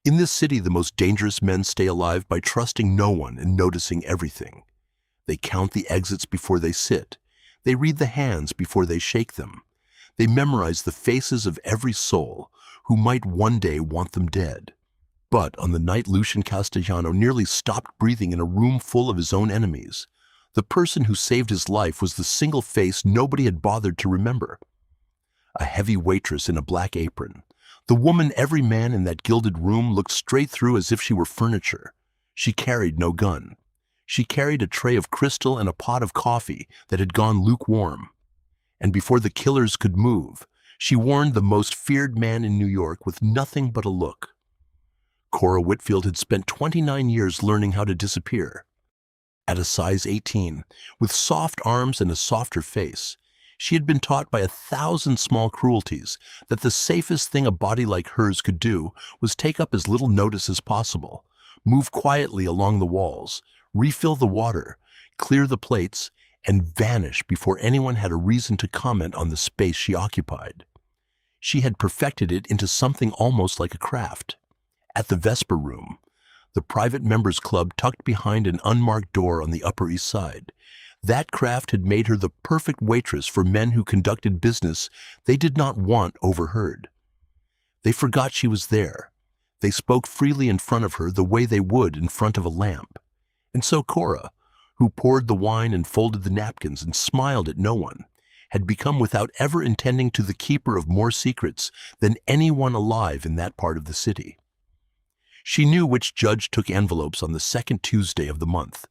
In this city, the most dangerous men stay alive by trusting no one and noticing everything. They count the exits before they sit. They read the hands before they shake them. They memorize the faces of every soul who might one day want them dead. But on the night Lucian Castellano nearly stopped breathing in a room full of his own enemies, the person who saved his life was the single face nobody had bothered to remember. A heavy waitress in a black apron. The woman every man in that gilded room looked straight through as if she were furniture. She carried no gun. She carried a tray of crystal and a pot of coffee that had gone lukewarm. And before the killers could move, she warned the most feared man in New York with nothing but a look. Cora Whitfield had spent 29 years learning how to disappear. At a size 18, with soft arms and a softer face, she had been taught by 1,000 small cruelties that the safest thing a body like hers could do was take up as little notice as possible, move quietly along the walls, refill the water, clear the plates, and vanish before anyone had a reason to comment on the space she occupied. She had perfected it into something almost like a craft. At the Vesper Room, the private members club tucked behind an unmarked door on the Upper East Side, that craft had made her the perfect waitress for men who conducted business they did not want overheard. They forgot she was there. They spoke freely in front of her the way they would in front of a lamp. And so Cora, who poured the wine and folded the napkins and smiled at no one, had become, without ever intending to, the keeper of more secrets than anyone alive in that part of the city. She knew which judge took envelopes on the second Tuesday of the month.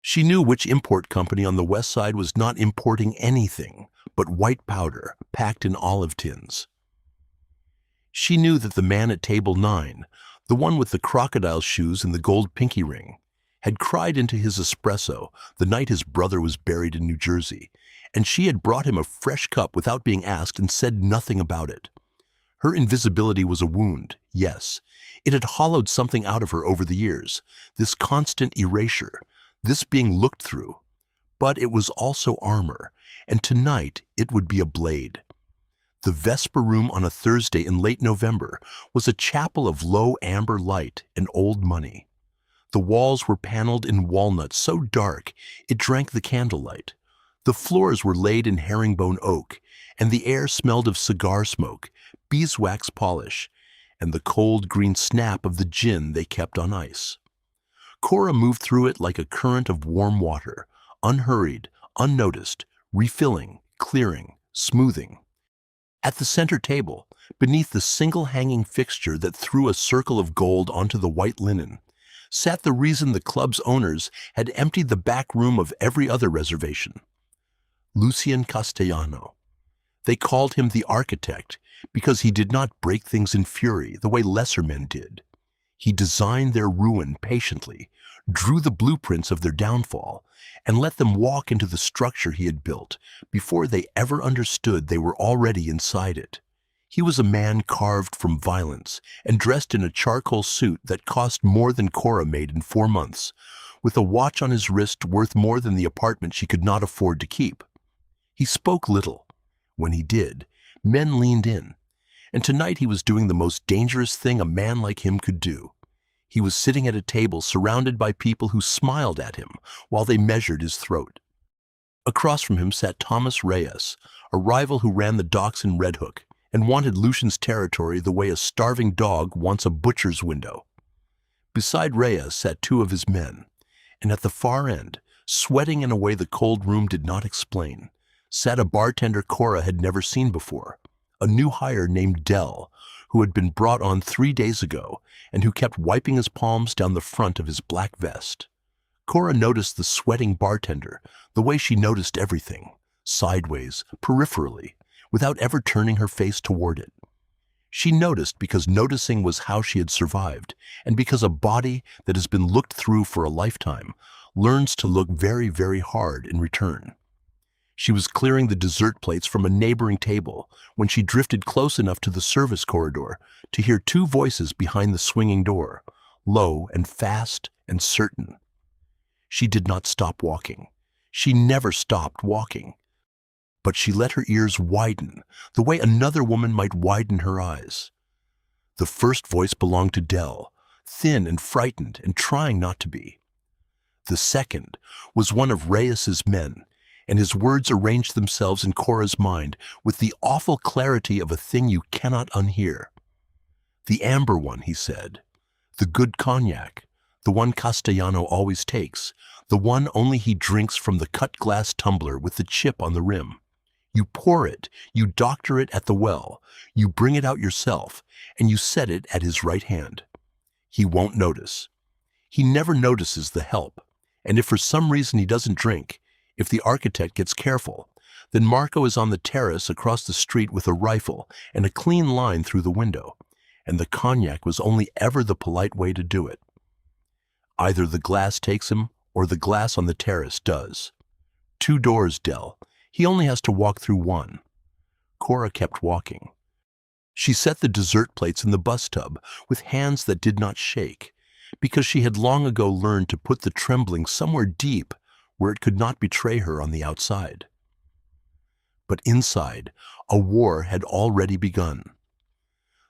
She knew which import company on the West Side was not importing anything but white powder packed in olive tins. She knew that the man at table 9, the one with the crocodile shoes and the gold pinky ring, had cried into his espresso the night his brother was buried in New Jersey, and she had brought him a fresh cup without being asked and said nothing about it. Her invisibility was a wound, yes. It had hollowed something out of her over the years, this constant erasure, this being looked through. But it was also armor, and tonight it would be a blade. The Vesper Room on a Thursday in late November was a chapel of low amber light and old money. The walls were paneled in walnut so dark it drank the candlelight. The floors were laid in herringbone oak, and the air smelled of cigar smoke, beeswax polish, and the cold green snap of the gin they kept on ice. Cora moved through it like a current of warm water, unhurried, unnoticed, refilling, clearing, smoothing. At the center table, beneath the single hanging fixture that threw a circle of gold onto the white linen, sat the reason the club's owners had emptied the back room of every other reservation. Lucian Castellano. They called him the architect because he did not break things in fury the way lesser men did. He designed their ruin patiently, drew the blueprints of their downfall, and let them walk into the structure he had built before they ever understood they were already inside it. He was a man carved from violence and dressed in a charcoal suit that cost more than Cora made in 4 months, with a watch on his wrist worth more than the apartment she could not afford to keep. He spoke little. When he did, men leaned in. And tonight he was doing the most dangerous thing a man like him could do. He was sitting at a table surrounded by people who smiled at him while they measured his throat. Across from him sat Thomas Reyes, a rival who ran the docks in Red Hook and wanted Lucian's territory the way a starving dog wants a butcher's window. Beside Reyes sat 2 of his men, and at the far end, sweating in a way the cold room did not explain, sat a bartender Cora had never seen before, a new hire named Dell, who had been brought on 3 days ago and who kept wiping his palms down the front of his black vest. Cora noticed the sweating bartender the way she noticed everything, sideways, peripherally, without ever turning her face toward it. She noticed because noticing was how she had survived, and because a body that has been looked through for a lifetime learns to look very, very hard in return. She was clearing the dessert plates from a neighboring table when she drifted close enough to the service corridor to hear 2 voices behind the swinging door, low and fast and certain. She did not stop walking. She never stopped walking. But she let her ears widen the way another woman might widen her eyes. The first voice belonged to Dell, thin and frightened and trying not to be. The second was one of Reyes's men, and his words arranged themselves in Cora's mind with the awful clarity of a thing you cannot unhear. The amber one, he said. The good cognac, the one Castellano always takes, the one only he drinks from the cut glass tumbler with the chip on the rim. You pour it, you doctor it at the well, you bring it out yourself, and you set it at his right hand. He won't notice. He never notices the help, and if for some reason he doesn't drink, if the architect gets careful, then Marco is on the terrace across the street with a rifle and a clean line through the window, and the cognac was only ever the polite way to do it. Either the glass takes him, or the glass on the terrace does. 2 doors, Dell. He only has to walk through one. Cora kept walking. She set the dessert plates in the bus tub with hands that did not shake, because she had long ago learned to put the trembling somewhere deep where it could not betray her on the outside. But inside, a war had already begun.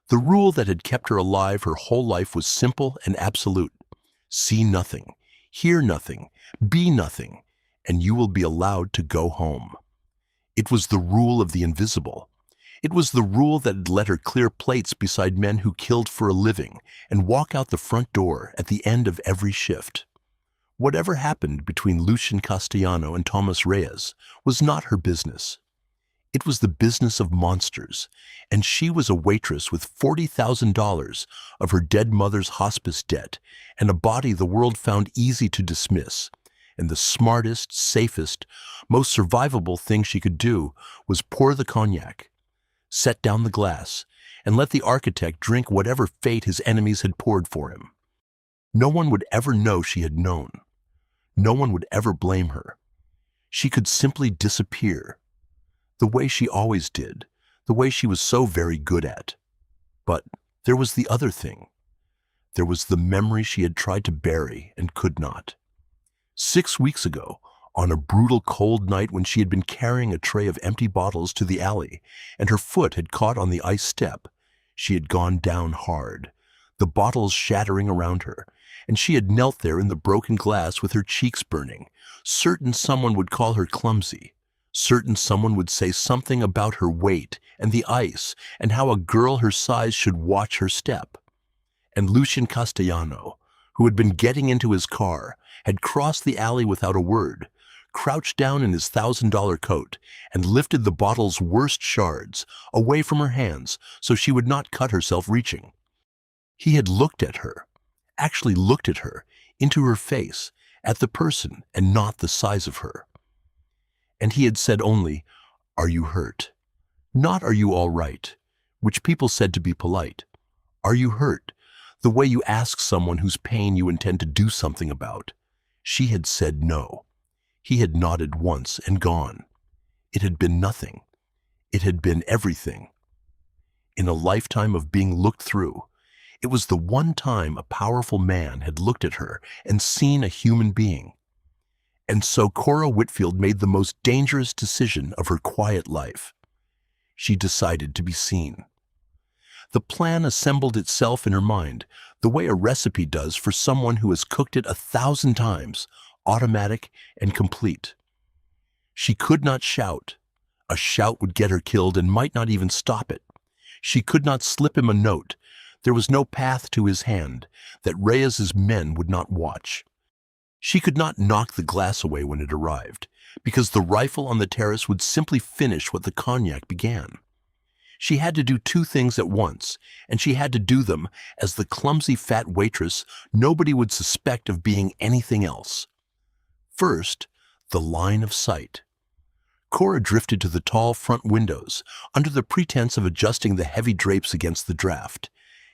The rule that had kept her alive her whole life was simple and absolute. See nothing, hear nothing, be nothing, and you will be allowed to go home. It was the rule of the invisible. It was the rule that had let her clear plates beside men who killed for a living and walk out the front door at the end of every shift. Whatever happened between Lucian Castellano and Thomas Reyes was not her business. It was the business of monsters, and she was a waitress with $40,000 of her dead mother's hospice debt and a body the world found easy to dismiss. And the smartest, safest, most survivable thing she could do was pour the cognac, set down the glass, and let the architect drink whatever fate his enemies had poured for him. No one would ever know she had known. No one would ever blame her. She could simply disappear, the way she always did, the way she was so very good at. But there was the other thing. There was the memory she had tried to bury and could not. 6 weeks ago, on a brutal cold night when she had been carrying a tray of empty bottles to the alley and her foot had caught on the ice step, she had gone down hard, the bottles shattering around her, and she had knelt there in the broken glass with her cheeks burning, certain someone would call her clumsy, certain someone would say something about her weight and the ice and how a girl her size should watch her step. And Lucian Castellano, who had been getting into his car, had crossed the alley without a word, crouched down in his $1,000 coat, and lifted the bottle's worst shards away from her hands so she would not cut herself reaching. He had looked at her, actually looked at her, into her face, at the person and not the size of her. And he had said only, "Are you hurt?" Not "Are you all right?" which people said to be polite. "Are you hurt?" the way you ask someone whose pain you intend to do something about. She had said no. He had nodded once and gone. It had been nothing. It had been everything. In a lifetime of being looked through, it was the one time a powerful man had looked at her and seen a human being. And so Cora Whitfield made the most dangerous decision of her quiet life. She decided to be seen. The plan assembled itself in her mind the way a recipe does for someone who has cooked it 1,000 times, automatic and complete. She could not shout. A shout would get her killed and might not even stop it. She could not slip him a note. There was no path to his hand that Reyes's men would not watch. She could not knock the glass away when it arrived, because the rifle on the terrace would simply finish what the cognac began. She had to do 2 things at once, and she had to do them as the clumsy fat waitress nobody would suspect of being anything else. First, the line of sight. Cora drifted to the tall front windows under the pretense of adjusting the heavy drapes against the draft,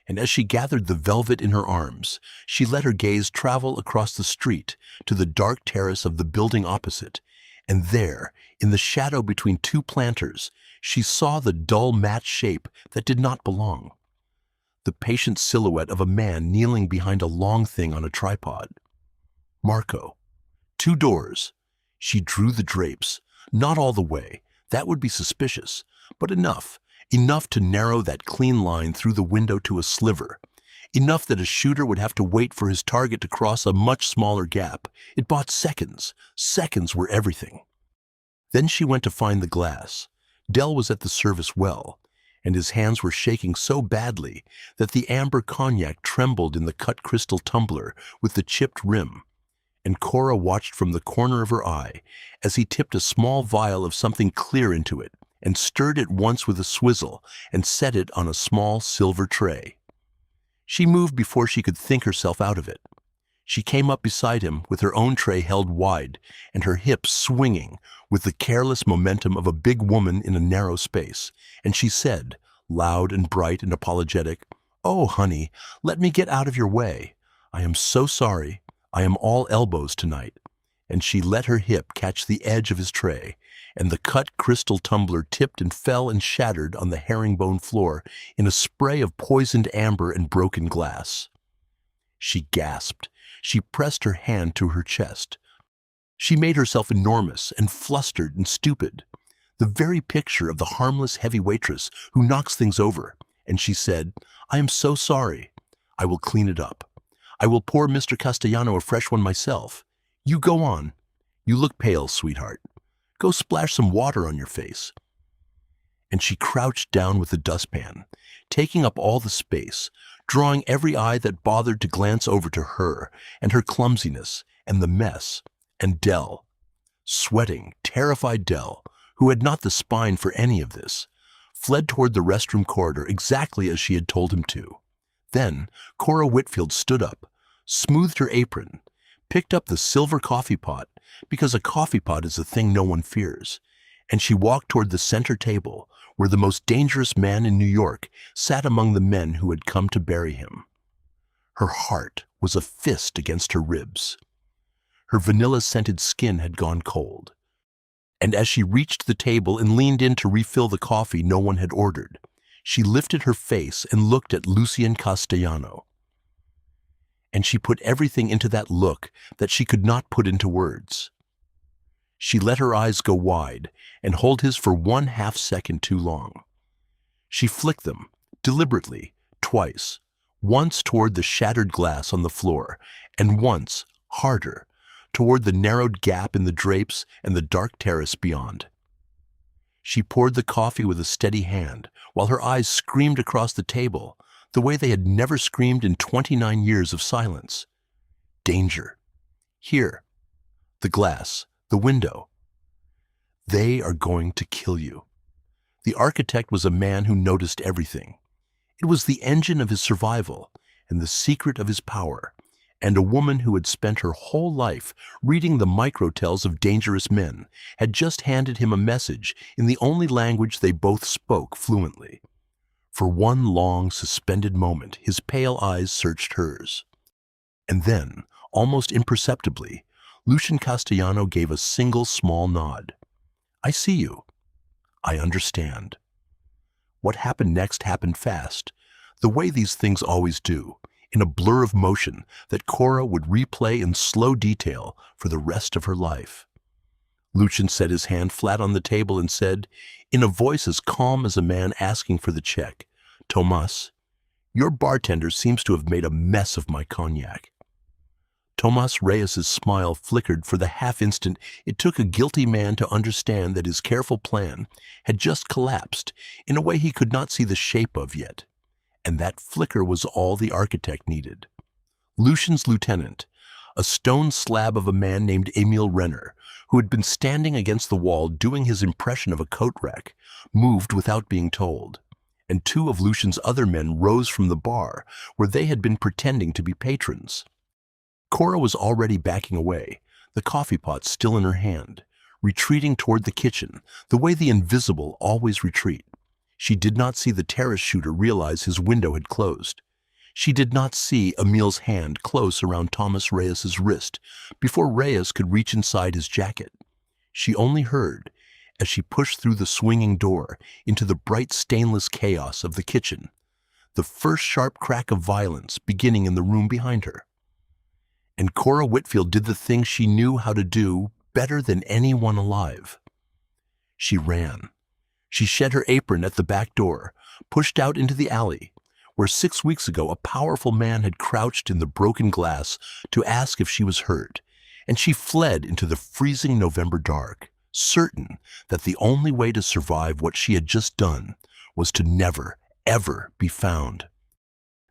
and as she gathered the velvet in her arms, she let her gaze travel across the street to the dark terrace of the building opposite, and there, in the shadow between 2 planters, she saw the dull matte shape that did not belong. The patient silhouette of a man kneeling behind a long thing on a tripod. Marco. 2 doors. She drew the drapes, not all the way, that would be suspicious, but enough, enough to narrow that clean line through the window to a sliver, enough that a shooter would have to wait for his target to cross a much smaller gap. It bought seconds. Seconds were everything. Then she went to find the glass. Dell was at the service well, and his hands were shaking so badly that the amber cognac trembled in the cut crystal tumbler with the chipped rim. And Cora watched from the corner of her eye as he tipped a small vial of something clear into it and stirred it once with a swizzle and set it on a small silver tray. She moved before she could think herself out of it. She came up beside him with her own tray held wide and her hips swinging with the careless momentum of a big woman in a narrow space, and she said, loud and bright and apologetic, "Oh, honey, let me get out of your way. I am so sorry. I am all elbows tonight." And she let her hip catch the edge of his tray, and the cut crystal tumbler tipped and fell and shattered on the herringbone floor in a spray of poisoned amber and broken glass. She gasped. She pressed her hand to her chest. She made herself enormous and flustered and stupid, the very picture of the harmless heavy waitress who knocks things over, and she said, "I am so sorry. I will clean it up. I will pour Mr. Castellano a fresh one myself. You go on. You look pale, sweetheart. Go splash some water on your face." And she crouched down with the dustpan, taking up all the space, drawing every eye that bothered to glance over to her and her clumsiness and the mess, and Dell, sweating, terrified Dell, who had not the spine for any of this, fled toward the restroom corridor exactly as she had told him to. Then Cora Whitfield stood up, smoothed her apron, picked up the silver coffee pot, because a coffee pot is a thing no one fears, and she walked toward the center table, where the most dangerous man in New York sat among the men who had come to bury him. Her heart was a fist against her ribs. Her vanilla-scented skin had gone cold. And as she reached the table and leaned in to refill the coffee no one had ordered, she lifted her face and looked at Lucien Castellano. And she put everything into that look that she could not put into words. She let her eyes go wide and hold his for 1/2 second too long. She flicked them, deliberately, twice, once toward the shattered glass on the floor, and once, harder, toward the narrowed gap in the drapes and the dark terrace beyond. She poured the coffee with a steady hand, while her eyes screamed across the table, the way they had never screamed in 29 years of silence. Danger. Here. The glass. The window. They are going to kill you. The architect was a man who noticed everything. It was the engine of his survival and the secret of his power, and a woman who had spent her whole life reading the microtels of dangerous men had just handed him a message in the only language they both spoke fluently. For one long, suspended moment, his pale eyes searched hers. And then, almost imperceptibly, Lucien Castellano gave a single small nod. "I see you. I understand." What happened next happened fast, the way these things always do, in a blur of motion that Cora would replay in slow detail for the rest of her life. Lucien set his hand flat on the table and said, in a voice as calm as a man asking for the check, "Tomas, your bartender seems to have made a mess of my cognac." Tomas Reyes's smile flickered for the half-instant it took a guilty man to understand that his careful plan had just collapsed in a way he could not see the shape of yet. And that flicker was all the architect needed. Lucien's lieutenant, a stone slab of a man named Emil Renner, who had been standing against the wall doing his impression of a coat rack, moved without being told, and 2 of Lucien's other men rose from the bar where they had been pretending to be patrons. Cora was already backing away, the coffee pot still in her hand, retreating toward the kitchen, the way the invisible always retreat. She did not see the terrace shooter realize his window had closed. She did not see Emil's hand close around Tomas Reyes's wrist before Reyes could reach inside his jacket. She only heard, as she pushed through the swinging door into the bright stainless chaos of the kitchen, the first sharp crack of violence beginning in the room behind her. And Cora Whitfield did the thing she knew how to do better than anyone alive. She ran. She shed her apron at the back door, pushed out into the alley, where 6 weeks ago a powerful man had crouched in the broken glass to ask if she was hurt, and she fled into the freezing November dark, certain that the only way to survive what she had just done was to never, ever be found.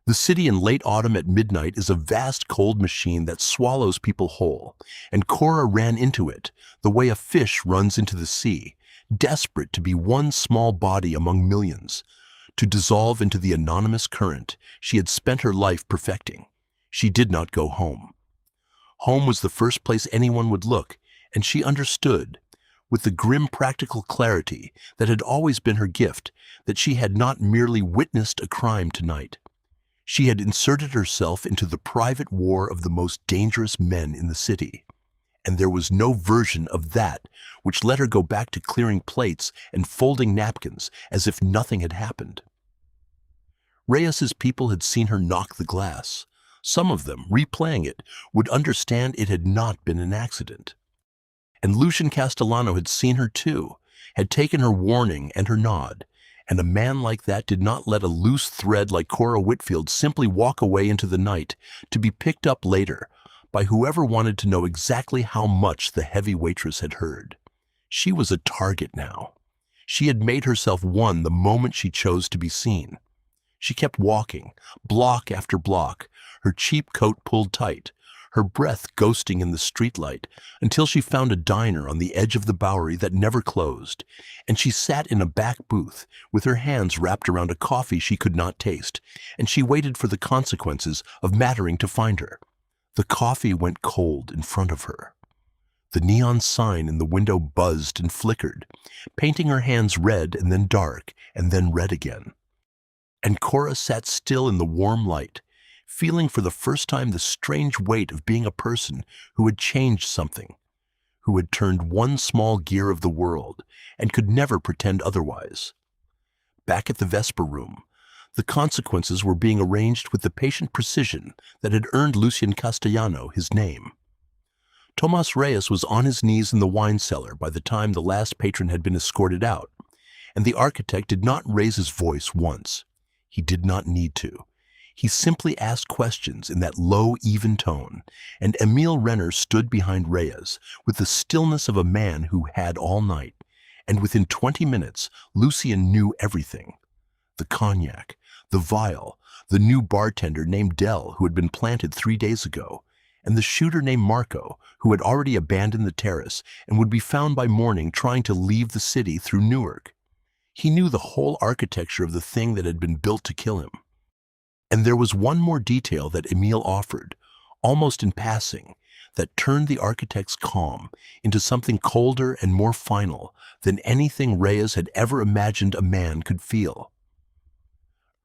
The city in late autumn at midnight is a vast cold machine that swallows people whole, and Cora ran into it the way a fish runs into the sea, desperate to be one small body among millions, to dissolve into the anonymous current she had spent her life perfecting. She did not go home. Home was the first place anyone would look, and she understood, with the grim practical clarity that had always been her gift, that she had not merely witnessed a crime tonight. She had inserted herself into the private war of the most dangerous men in the city, and there was no version of that which let her go back to clearing plates and folding napkins as if nothing had happened. Reyes's people had seen her knock the glass. Some of them, replaying it, would understand it had not been an accident. And Lucian Castellano had seen her too, had taken her warning and her nod, and a man like that did not let a loose thread like Cora Whitfield simply walk away into the night to be picked up later by whoever wanted to know exactly how much the heavy waitress had heard. She was a target now. She had made herself one the moment she chose to be seen. She kept walking, block after block, her cheap coat pulled tight, her breath ghosting in the streetlight, until she found a diner on the edge of the Bowery that never closed, and she sat in a back booth with her hands wrapped around a coffee she could not taste, and she waited for the consequences of mattering to find her. The coffee went cold in front of her. The neon sign in the window buzzed and flickered, painting her hands red and then dark and then red again. And Cora sat still in the warm light, feeling for the first time the strange weight of being a person who had changed something, who had turned one small gear of the world and could never pretend otherwise. Back at the Vesper room, the consequences were being arranged with the patient precision that had earned Lucian Castellano his name. Tomas Reyes was on his knees in the wine cellar by the time the last patron had been escorted out, and the architect did not raise his voice once. He did not need to. He simply asked questions in that low, even tone, and Emil Renner stood behind Reyes with the stillness of a man who had all night, and within 20 minutes, Lucian knew everything. The cognac, the vial, the new bartender named Dell who had been planted 3 days ago, and the shooter named Marco who had already abandoned the terrace and would be found by morning trying to leave the city through Newark. He knew the whole architecture of the thing that had been built to kill him. And there was one more detail that Emil offered, almost in passing, that turned the architect's calm into something colder and more final than anything Reyes had ever imagined a man could feel.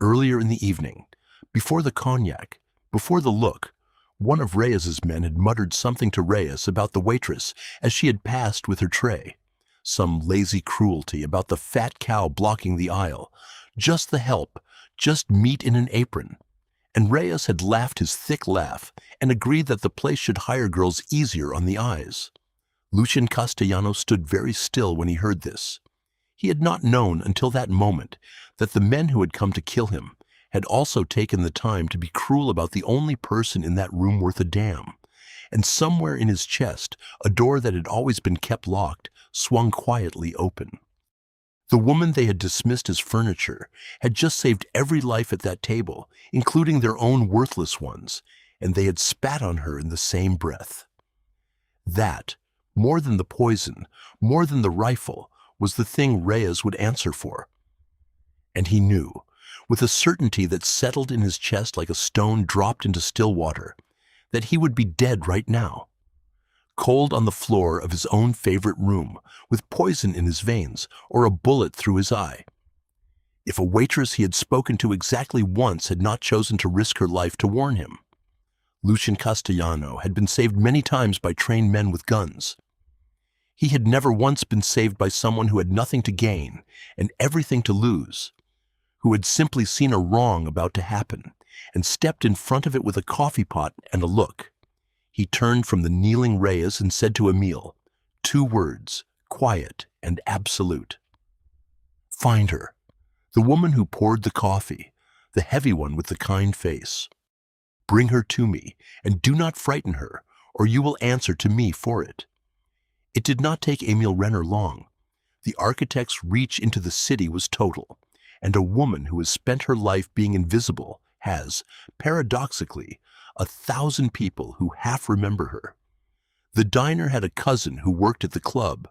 Earlier in the evening, before the cognac, before the look, one of Reyes's men had muttered something to Reyes about the waitress as she had passed with her tray. Some lazy cruelty about the fat cow blocking the aisle, just the help, just meat in an apron. And Reyes had laughed his thick laugh and agreed that the place should hire girls easier on the eyes. Lucian Castellano stood very still when he heard this. He had not known until that moment that the men who had come to kill him had also taken the time to be cruel about the only person in that room worth a damn. And somewhere in his chest, a door that had always been kept locked swung quietly open. The woman they had dismissed as furniture had just saved every life at that table, including their own worthless ones, and they had spat on her in the same breath. That, more than the poison, more than the rifle, was the thing Reyes would answer for. And he knew, with a certainty that settled in his chest like a stone dropped into still water, that he would be dead right now. Cold on the floor of his own favorite room, with poison in his veins or a bullet through his eye. If a waitress he had spoken to exactly once had not chosen to risk her life to warn him. Lucian Castellano had been saved many times by trained men with guns. He had never once been saved by someone who had nothing to gain and everything to lose, who had simply seen a wrong about to happen and stepped in front of it with a coffee pot and a look. He turned from the kneeling Reyes and said to Emil, 2 words, quiet and absolute. Find her. The woman who poured the coffee, the heavy one with the kind face. Bring her to me, and do not frighten her, or you will answer to me for it." It did not take Emil Renner long. The architect's reach into the city was total, and a woman who has spent her life being invisible has, paradoxically, 1,000 people who half remember her. The diner had a cousin who worked at the club,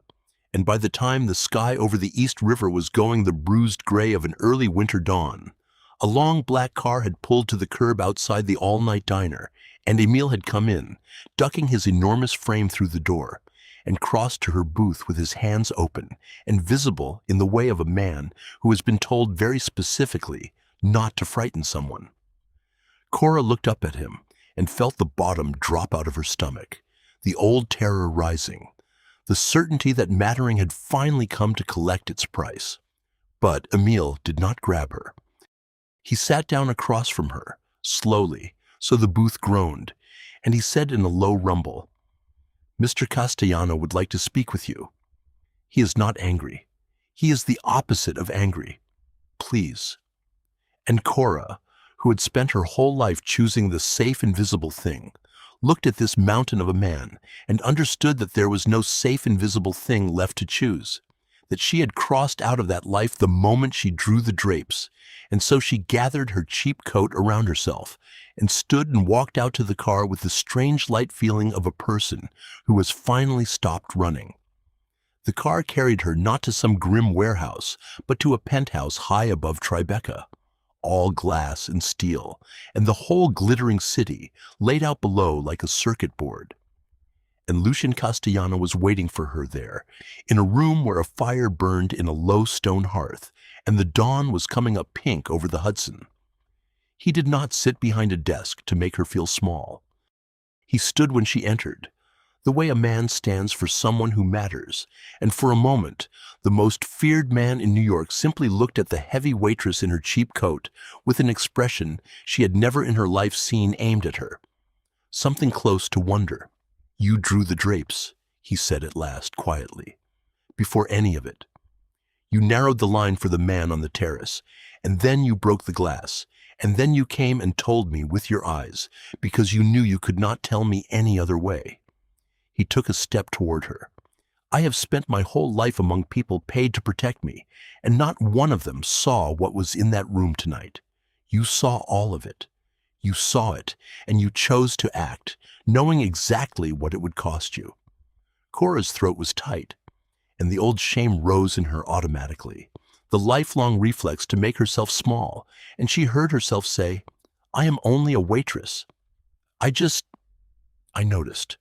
and by the time the sky over the East River was going the bruised gray of an early winter dawn, a long black car had pulled to the curb outside the all-night diner, and Emil had come in, ducking his enormous frame through the door, and crossed to her booth with his hands open and visible in the way of a man who has been told very specifically not to frighten someone. Cora looked up at him and felt the bottom drop out of her stomach, the old terror rising, the certainty that Mattering had finally come to collect its price. But Emil did not grab her. He sat down across from her, slowly, so the booth groaned, and he said in a low rumble, "Mr. Castellano would like to speak with you. He is not angry. He is the opposite of angry. Please." And Cora, who had spent her whole life choosing the safe invisible thing, looked at this mountain of a man and understood that there was no safe invisible thing left to choose, that she had crossed out of that life the moment she drew the drapes, and so she gathered her cheap coat around herself and stood and walked out to the car with the strange light feeling of a person who has finally stopped running. The car carried her not to some grim warehouse, but to a penthouse high above Tribeca, all glass and steel, and the whole glittering city laid out below like a circuit board. And Lucian Castellano was waiting for her there, in a room where a fire burned in a low stone hearth, and the dawn was coming up pink over the Hudson. He did not sit behind a desk to make her feel small. He stood when she entered, the way a man stands for someone who matters, and for a moment, the most feared man in New York simply looked at the heavy waitress in her cheap coat with an expression she had never in her life seen aimed at her. Something close to wonder. "You drew the drapes," he said at last, quietly, "before any of it. You narrowed the line for the man on the terrace, and then you broke the glass, and then you came and told me with your eyes, because you knew you could not tell me any other way." He took a step toward her. "I have spent my whole life among people paid to protect me, and not one of them saw what was in that room tonight. You saw all of it. You saw it, and you chose to act, knowing exactly what it would cost you." Cora's throat was tight, and the old shame rose in her automatically, the lifelong reflex to make herself small, and she heard herself say, "I am only a waitress. I noticed.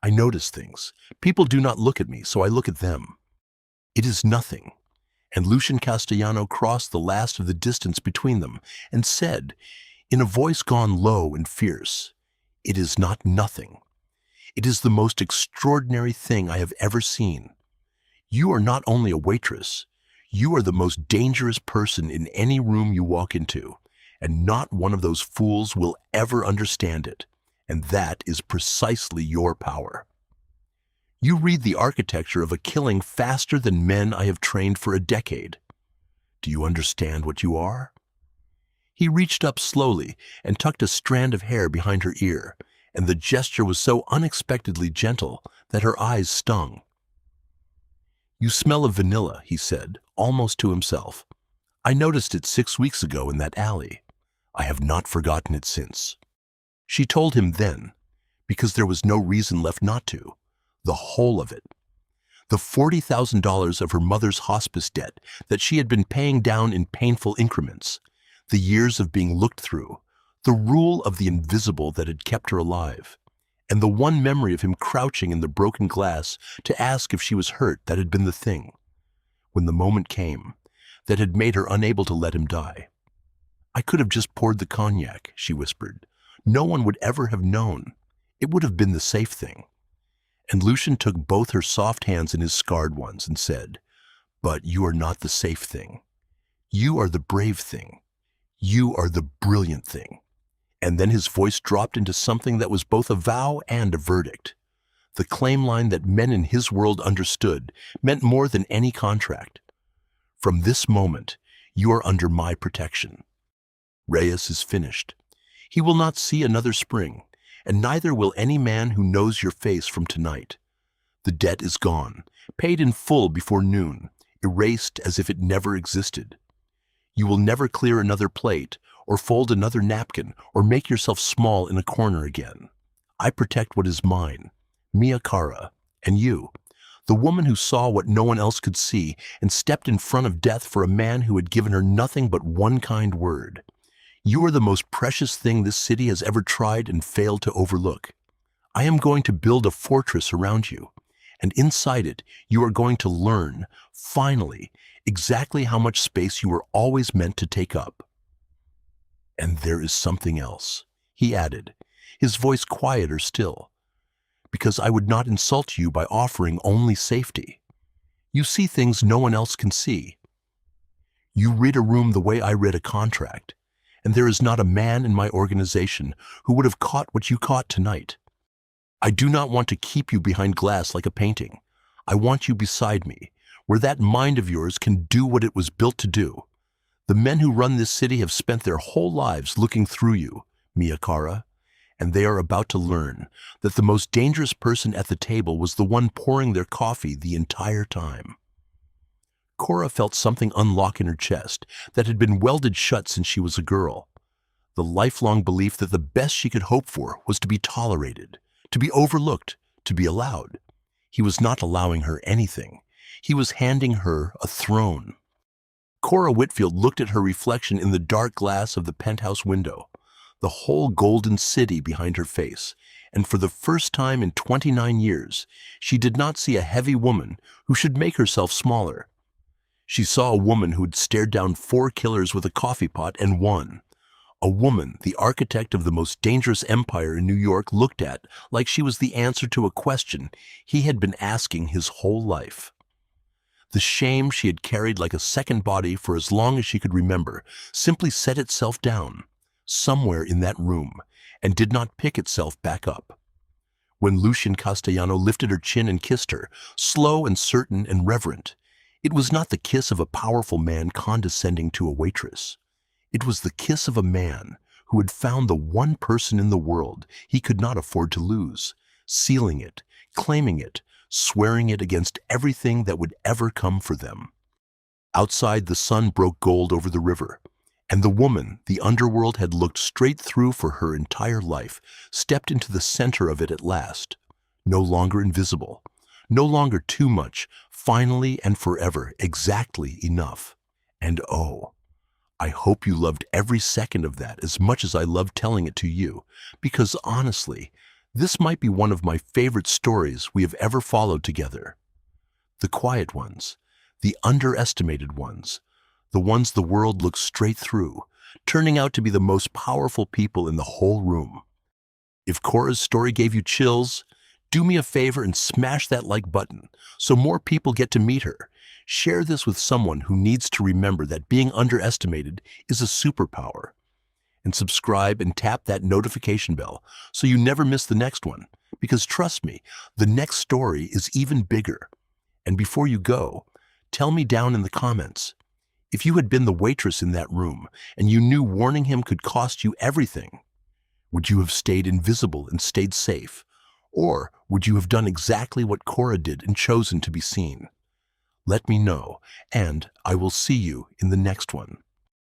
I notice things. People do not look at me, so I look at them. It is nothing." And Lucian Castellano crossed the last of the distance between them and said, in a voice gone low and fierce, "It is not nothing. It is the most extraordinary thing I have ever seen. You are not only a waitress, you are the most dangerous person in any room you walk into, and not one of those fools will ever understand it. And that is precisely your power. You read the architecture of a killing faster than men I have trained for a decade. Do you understand what you are?" He reached up slowly and tucked a strand of hair behind her ear, and the gesture was so unexpectedly gentle that her eyes stung. "You smell of vanilla," he said, almost to himself. "I noticed it 6 weeks ago in that alley. I have not forgotten it since." She told him then, because there was no reason left not to, the whole of it. The $40,000 of her mother's hospice debt that she had been paying down in painful increments, the years of being looked through, the rule of the invisible that had kept her alive, and the one memory of him crouching in the broken glass to ask if she was hurt that had been the thing, when the moment came, that had made her unable to let him die. "I could have just poured the cognac," she whispered. "No one would ever have known. It would have been the safe thing." And Lucian took both her soft hands in his scarred ones and said, "But you are not the safe thing. You are the brave thing. You are the brilliant thing." And then his voice dropped into something that was both a vow and a verdict. The claim line that men in his world understood meant more than any contract. From this moment, you are under my protection. Reyes is finished. He will not see another spring, and neither will any man who knows your face from tonight. The debt is gone, paid in full before noon, erased as if it never existed. You will never clear another plate, or fold another napkin, or make yourself small in a corner again. I protect what is mine, Mia Cara, and you, the woman who saw what no one else could see and stepped in front of death for a man who had given her nothing but one kind word. You are the most precious thing this city has ever tried and failed to overlook. I am going to build a fortress around you, and inside it, you are going to learn, finally, exactly how much space you were always meant to take up. And there is something else, he added, his voice quieter still, because I would not insult you by offering only safety. You see things no one else can see. You read a room the way I read a contract, and there is not a man in my organization who would have caught what you caught tonight. I do not want to keep you behind glass like a painting. I want you beside me, where that mind of yours can do what it was built to do. The men who run this city have spent their whole lives looking through you, Mia Cara, and they are about to learn that the most dangerous person at the table was the one pouring their coffee the entire time. Cora felt something unlock in her chest that had been welded shut since she was a girl. The lifelong belief that the best she could hope for was to be tolerated, to be overlooked, to be allowed. He was not allowing her anything. He was handing her a throne. Cora Whitfield looked at her reflection in the dark glass of the penthouse window, the whole golden city behind her face, and for the first time in 29 years, she did not see a heavy woman who should make herself smaller. She saw a woman who had stared down 4 killers with a coffee pot and won. A woman the architect of the most dangerous empire in New York looked at like she was the answer to a question he had been asking his whole life. The shame she had carried like a second body for as long as she could remember simply set itself down, somewhere in that room, and did not pick itself back up. When Lucian Castellano lifted her chin and kissed her, slow and certain and reverent, it was not the kiss of a powerful man condescending to a waitress. It was the kiss of a man who had found the one person in the world he could not afford to lose, sealing it, claiming it, swearing it against everything that would ever come for them. Outside, the sun broke gold over the river, and the woman the underworld had looked straight through for her entire life stepped into the center of it at last, no longer invisible, no longer too much, finally and forever exactly enough. And oh, I hope you loved every second of that as much as I loved telling it to you, because honestly, this might be one of my favorite stories we have ever followed together. The quiet ones, the underestimated ones, the ones the world looks straight through, turning out to be the most powerful people in the whole room. If Cora's story gave you chills, do me a favor and smash that like button so more people get to meet her. Share this with someone who needs to remember that being underestimated is a superpower. And subscribe and tap that notification bell so you never miss the next one. Because trust me, the next story is even bigger. And before you go, tell me down in the comments, if you had been the waitress in that room and you knew warning him could cost you everything, would you have stayed invisible and stayed safe? Or would you have done exactly what Cora did and chosen to be seen? Let me know, and I will see you in the next one.